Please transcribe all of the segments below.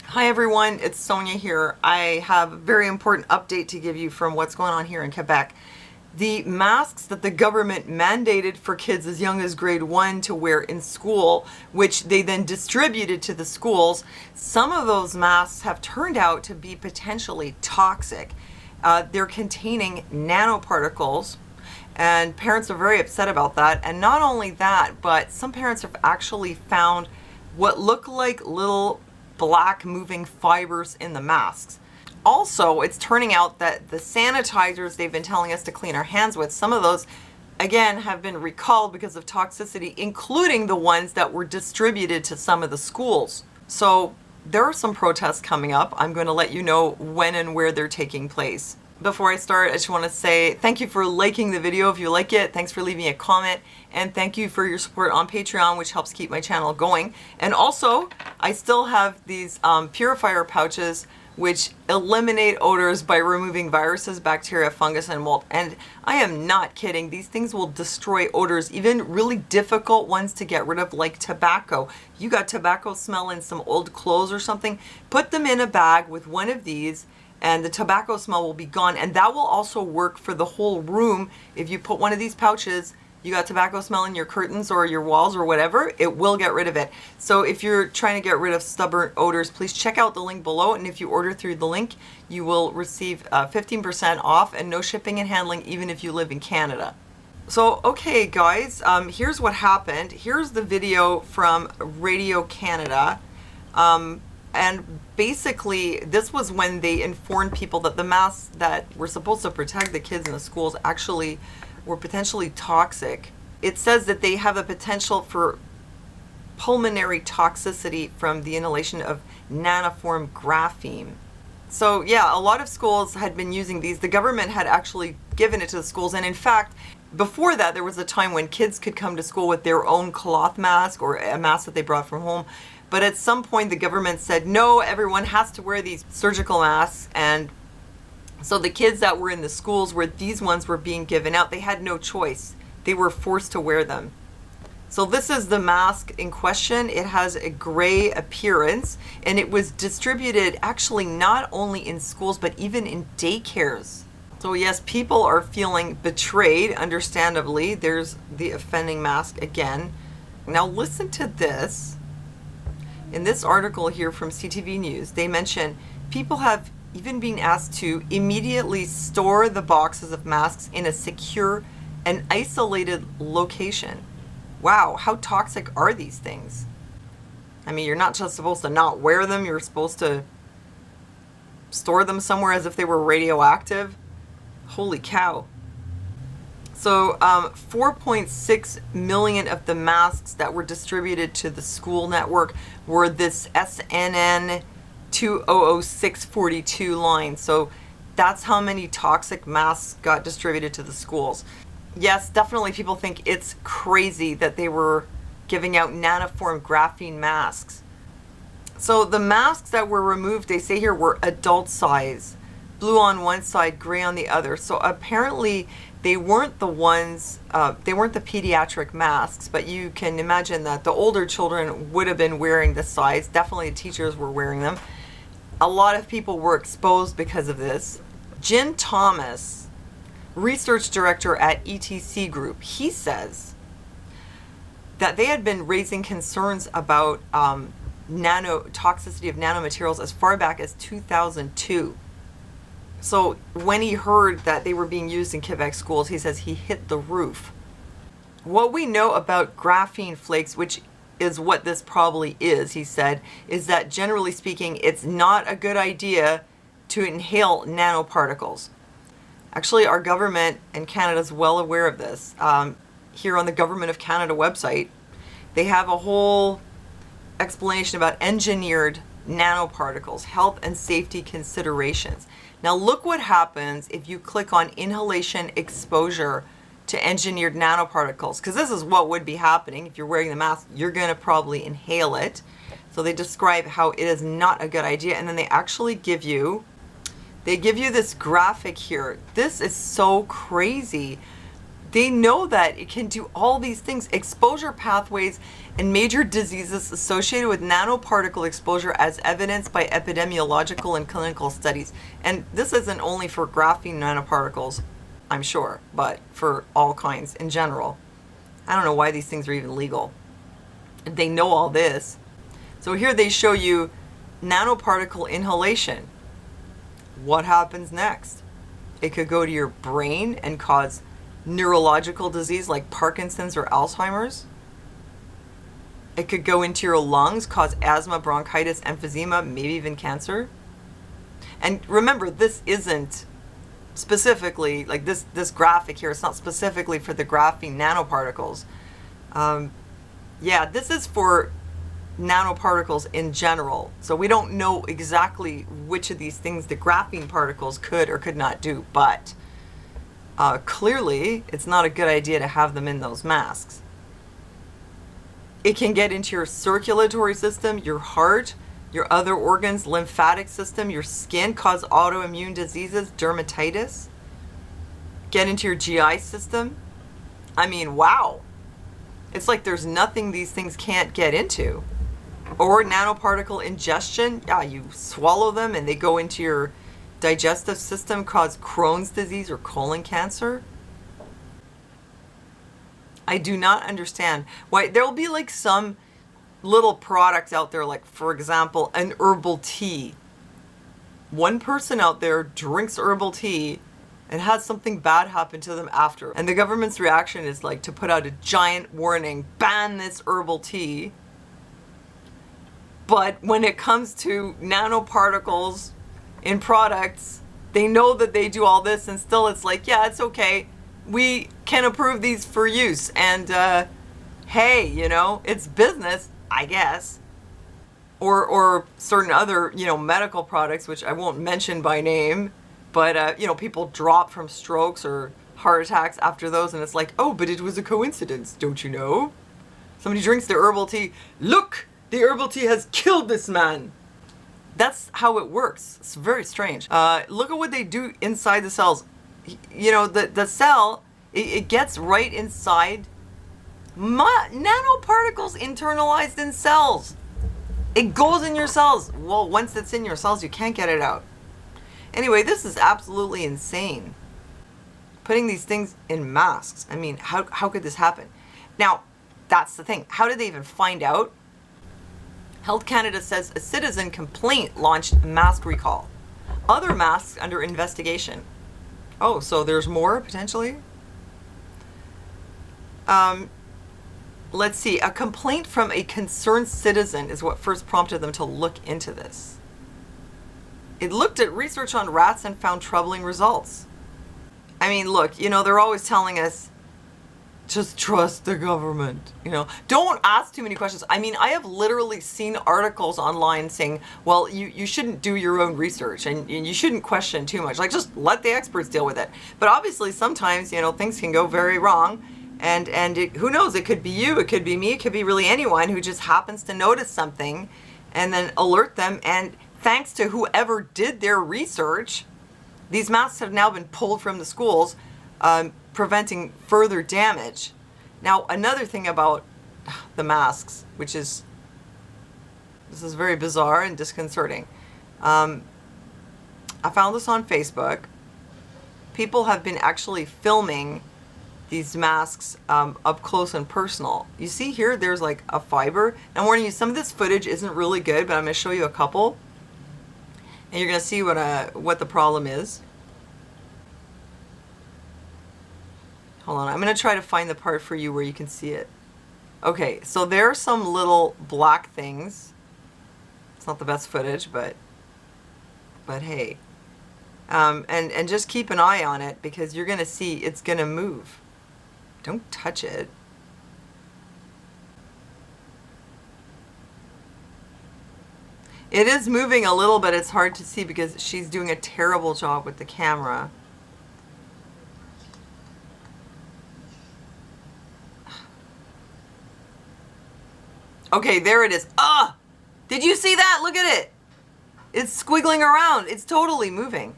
Hi everyone, it's Sonia here. I have a very important update to give you from what's going on here in Quebec. The masks that the government mandated for kids as young as grade 1 to wear in school, which they then distributed to the schools, some of those masks have turned out to be potentially toxic. They're containing nanoparticles, and parents are very upset about that. And not only that, but some parents have actually found what look like little black moving fibers in the masks. Also, it's turning out that the sanitizers they've been telling us to clean our hands with, some of those, again, have been recalled because of toxicity, including the ones that were distributed to some of the schools. So there are some protests coming up. I'm going to let you know when and where they're taking place. Before I start, I just want to say thank you for liking the video if you like it. Thanks for leaving a comment, and thank you for your support on Patreon, which helps keep my channel going. And also, I still have these purifier pouches which eliminate odors by removing viruses, bacteria, fungus, and mold. And I am not kidding. These things will destroy odors, even really difficult ones to get rid of, like tobacco. You got tobacco smell in some old clothes or something, put them in a bag with one of these, and the tobacco smell will be gone. And that will also work for the whole room. If you put one of these pouches, you got tobacco smell in your curtains or your walls or whatever, it will get rid of it. So if you're trying to get rid of stubborn odors, please check out the link below. And if you order through the link, you will receive 15% off and no shipping and handling, even if you live in Canada. So, okay guys, here's what happened. Here's the video from Radio Canada. And basically, this was when they informed people that the masks that were supposed to protect the kids in the schools actually were potentially toxic. It says that they have a potential for pulmonary toxicity from the inhalation of nanoform graphene. So yeah, a lot of schools had been using these. The government had actually given it to the schools, and in fact, before that, there was a time when kids could come to school with their own cloth mask or a mask that they brought from home. But at some point, the government said, no, everyone has to wear these surgical masks. And so the kids that were in the schools where these ones were being given out, they had no choice. They were forced to wear them. So this is the mask in question. It has a gray appearance, and it was distributed actually not only in schools, but even in daycares. So yes, people are feeling betrayed, understandably. There's the offending mask again. Now listen to this. In this article here from CTV News, they mention people have even been asked to immediately store the boxes of masks in a secure and isolated location. Wow, how toxic are these things? I mean, you're not just supposed to not wear them, you're supposed to store them somewhere as if they were radioactive. Holy cow. So 4.6 million of the masks that were distributed to the school network were this SNN 200642 line. So that's how many toxic masks got distributed to the schools. Yes, definitely people think it's crazy that they were giving out nanoform graphene masks. So the masks that were removed, they say here, were adult size. Blue on one side, gray on the other. So apparently they weren't the ones, they weren't the pediatric masks, but you can imagine that the older children would have been wearing this size. Definitely the teachers were wearing them. A lot of people were exposed because of this. Jim Thomas, research director at ETC Group, he says that they had been raising concerns about toxicity of nanomaterials as far back as 2002. So when he heard that they were being used in Quebec schools, he says he hit the roof. What we know about graphene flakes, which is what this probably is, he said, is that generally speaking, it's not a good idea to inhale nanoparticles. Actually, our government in Canada is well aware of this. Here on the Government of Canada website, they have a whole explanation about engineered nanoparticles, health and safety considerations. Now look what happens if you click on inhalation exposure to engineered nanoparticles, because this is what would be happening if you're wearing the mask. You're going to probably inhale it. So they describe how it is not a good idea, and then they actually give you this graphic here. This is so crazy. They know that it can do all these things. Exposure pathways and major diseases associated with nanoparticle exposure as evidenced by epidemiological and clinical studies. And this isn't only for graphene nanoparticles, I'm sure, but for all kinds in general. I don't know why these things are even legal. They know all this. So here they show you nanoparticle inhalation. What happens next? It could go to your brain and cause neurological disease like Parkinson's or Alzheimer's. It could go into your lungs, cause asthma, bronchitis, emphysema, maybe even cancer. And remember, this isn't specifically, like this graphic here, it's not specifically for the graphene nanoparticles. Yeah, this is for nanoparticles in general. So we don't know exactly which of these things the graphene particles could or could not do, but clearly it's not a good idea to have them in those masks. It can get into your circulatory system, your heart, your other organs, lymphatic system, your skin, cause autoimmune diseases, dermatitis. Get into your GI system. I mean, wow. It's like there's nothing these things can't get into. Or nanoparticle ingestion. Yeah, you swallow them and they go into your digestive system, cause Crohn's disease or colon cancer. I do not understand why there'll be like some little products out there, like for example, an herbal tea. One person out there drinks herbal tea and has something bad happen to them after. And the government's reaction is like to put out a giant warning, ban this herbal tea. But when it comes to nanoparticles in products, they know that they do all this and still it's like, yeah, it's okay. We can approve these for use. And hey, you know, it's business, I guess. Or certain other, you know, medical products, which I won't mention by name, but, you know, people drop from strokes or heart attacks after those. And it's like, oh, but it was a coincidence, don't you know? Somebody drinks the herbal tea. Look, the herbal tea has killed this man. That's how it works. It's very strange. Look at what they do inside the cells. You know, the cell, it gets right inside nanoparticles internalized in cells. It goes in your cells. Well, once it's in your cells, you can't get it out. Anyway, this is absolutely insane. Putting these things in masks. I mean, how could this happen? Now, that's the thing. How did they even find out? Health Canada says a citizen complaint launched mask recall. Other masks under investigation. Oh, so there's more potentially? Let's see. A complaint from a concerned citizen is what first prompted them to look into this. It looked at research on rats and found troubling results. I mean, look, you know, they're always telling us, just trust the government, you know. Don't ask too many questions. I mean, I have literally seen articles online saying, well, you shouldn't do your own research and you shouldn't question too much. Like, just let the experts deal with it. But obviously, sometimes, you know, things can go very wrong. And who knows? It could be you, it could be me, it could be really anyone who just happens to notice something and then alert them. And thanks to whoever did their research, these masks have now been pulled from the schools, preventing further damage. Now, another thing about the masks, which is, this is very bizarre and disconcerting. I found this on Facebook. People have been actually filming these masks up close and personal. You see here, there's like a fiber. I'm warning you, some of this footage isn't really good, but I'm going to show you a couple. And you're going to see what the problem is. Hold on, I'm going to try to find the part for you where you can see it. Okay, so there are some little black things. It's not the best footage, but hey. And just keep an eye on it because you're going to see it's going to move. Don't touch it. It is moving a little bit. It's hard to see because she's doing a terrible job with the camera. Okay, there it is. Ah! Did you see that? Look at it. It's squiggling around. It's totally moving.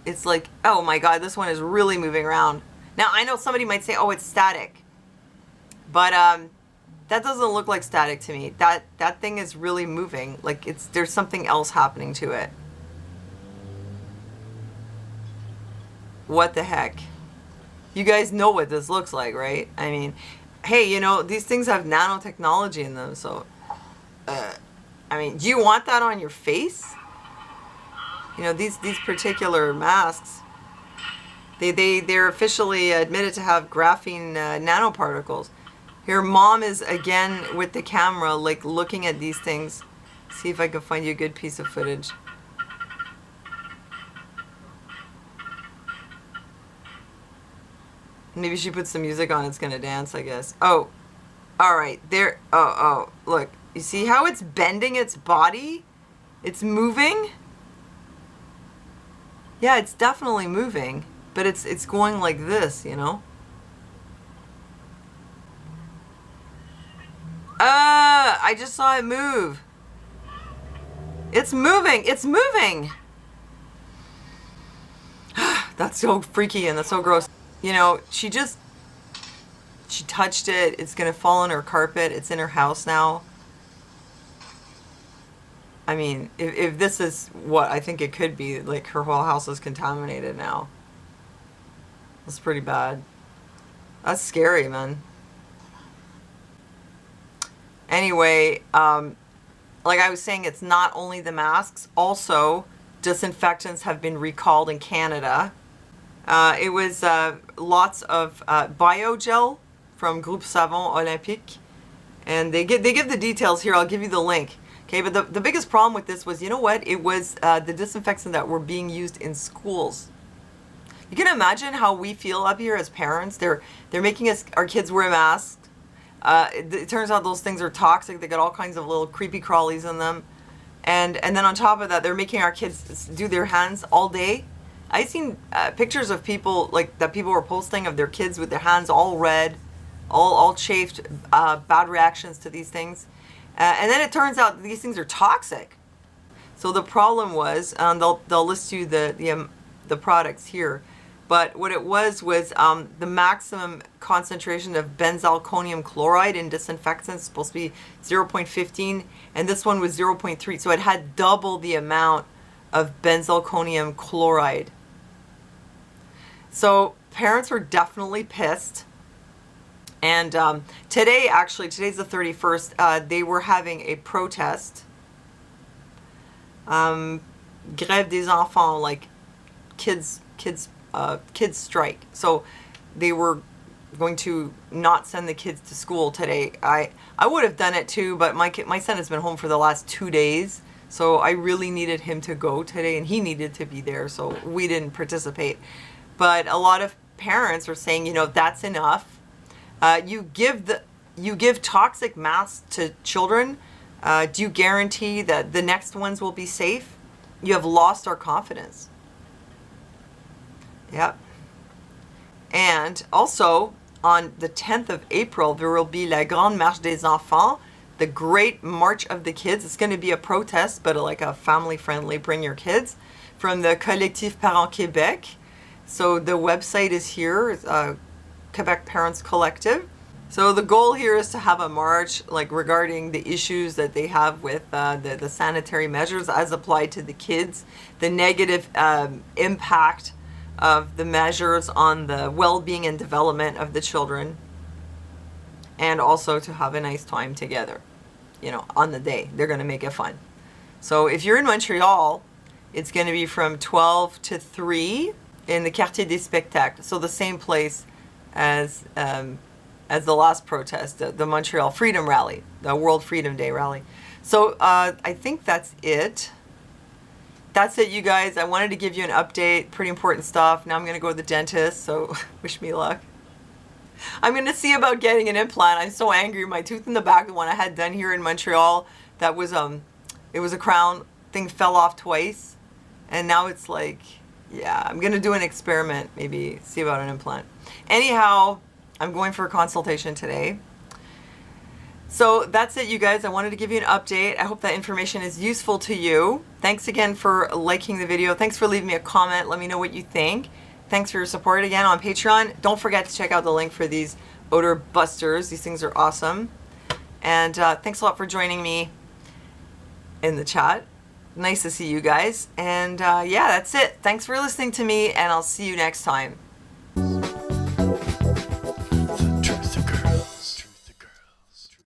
It's like, oh my God, this one is really moving around. Now, I know somebody might say, oh, it's static. But that doesn't look like static to me. That thing is really moving. Like there's something else happening to it. What the heck? You guys know what this looks like, right? I mean, hey, you know, these things have nanotechnology in them, so I mean, do you want that on your face? You know, these particular masks, they're officially admitted to have graphene nanoparticles. Here, mom is again with the camera, like looking at these things. See if I can find you a good piece of footage. Maybe she puts some music on, it's gonna dance, I guess. Oh, all right, there, oh, look. You see how it's bending its body? It's moving? Yeah, it's definitely moving, but it's going like this, you know? I just saw it move. It's moving, it's moving! That's so freaky and that's so gross. You know, she touched it. It's gonna fall on her carpet. It's in her house now. I mean, if this is what I think it could be, like her whole house is contaminated now. That's pretty bad. That's scary, man. Anyway, like I was saying, it's not only the masks. Also, disinfectants have been recalled in Canada. It was lots of biogel from Groupe Savon Olympique. And they give the details here. I'll give you the link. Okay, but the biggest problem with this was, you know what? It was the disinfectants that were being used in schools. You can imagine how we feel up here as parents. They're making our kids wear masks. It turns out those things are toxic. They got all kinds of little creepy crawlies in them. And then on top of that, they're making our kids do their hands all day. I've seen pictures of people that people were posting of their kids with their hands all red, all chafed, bad reactions to these things. And then it turns out these things are toxic. So the problem was, they'll list you the products here, but what it was the maximum concentration of benzalkonium chloride in disinfectants supposed to be 0.15, and this one was 0.3, so it had double the amount of benzalkonium chloride. So parents were definitely pissed. And today's the 31st, they were having a protest. Grève des enfants, like kids strike. So they were going to not send the kids to school today. I would have done it too, but my son has been home for the last 2 days. So I really needed him to go today, and he needed to be there, so we didn't participate. But a lot of parents are saying, you know, that's enough. You give toxic masks to children. Do you guarantee that the next ones will be safe? You have lost our confidence. Yep. And also on the 10th of April, there will be La Grande Marche des Enfants, the Great March of the Kids. It's going to be a protest, but like a family-friendly, bring your kids, from the Collectif Parents Quebec. So the website is here, Quebec Parents Collective. So the goal here is to have a march regarding the issues that they have with the sanitary measures as applied to the kids, the negative impact of the measures on the well-being and development of the children, and also to have a nice time together, you know, on the day. They're going to make it fun. So if you're in Montreal, it's going to be from 12 to 3 in the Quartier des Spectacles, so the same place as the last protest, the Montreal Freedom Rally, the World Freedom Day rally. So I think that's it. That's it, you guys. I wanted to give you an update. Pretty important stuff. Now I'm going to go to the dentist, so wish me luck. I'm going to see about getting an implant. I'm so angry. My tooth in the back, the one I had done here in Montreal, that was it was a crown. Thing fell off twice, and now it's like, yeah, I'm going to do an experiment, maybe see about an implant. Anyhow, I'm going for a consultation today. So that's it, you guys. I wanted to give you an update. I hope that information is useful to you. Thanks again for liking the video. Thanks for leaving me a comment. Let me know what you think. Thanks for your support again on Patreon. Don't forget to check out the link for these odor busters. These things are awesome. And thanks a lot for joining me in the chat. Nice to see you guys. And yeah, that's it. Thanks for listening to me, and I'll see you next time.